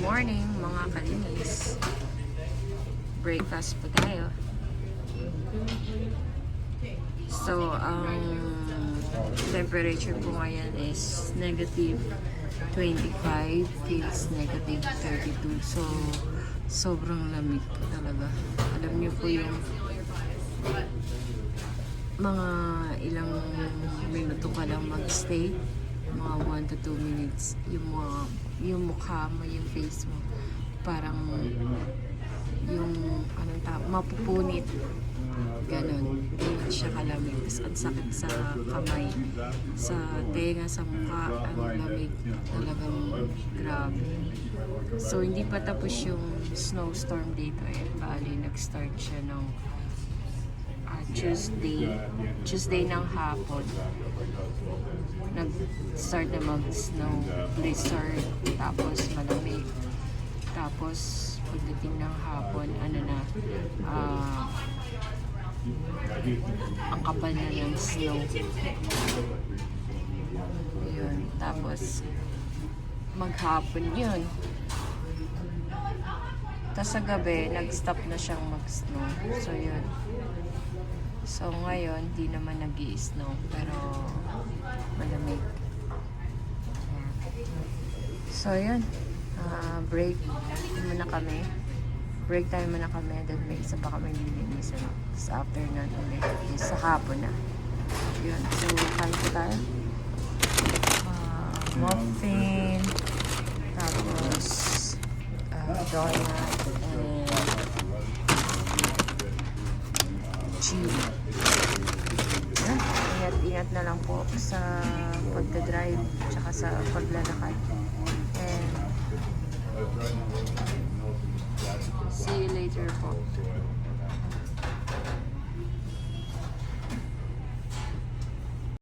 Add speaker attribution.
Speaker 1: morning mga kalinis. Breakfast po tayo. So, ang temperature po ngayon is negative 25, feels negative 32. So, sobrang lamig po talaga. Alam niyo po yung mga ilang minuto ka lang magstay, mga 1 to 2 minutes, yung mukha mo, yung face mo, parang yung mapupunit, ganon. Ganyan siya kalamig. Tapos ang sakit sa kamay, sa tenga, sa mukha, ang lamig, talagang grabe. So hindi pa tapos yung snowstorm dito bali nag-start siya ng Tuesday ng hapon. Nag-start na mag-snow, blizzard, tapos malamig. Tapos pagdating ng hapon, ang kapal na ng snow. Yun. Tapos maghapon yun. Tapos sa gabi, nag-stop na siyang mag-snow. So yun. So ngayon, di naman nag-i-snow, pero malamig. So yun, break muna kami. Break time muna kami. Then may isa pa kami lilinisan sa afternoon ulit. Sa hapon na. Yun. So, kain po tayo. Muffin. Tapos, donut. And chili. Yan. Ingat-ingat na lang po sa pagdadrive tsaka sa paglalakad. And see you later po.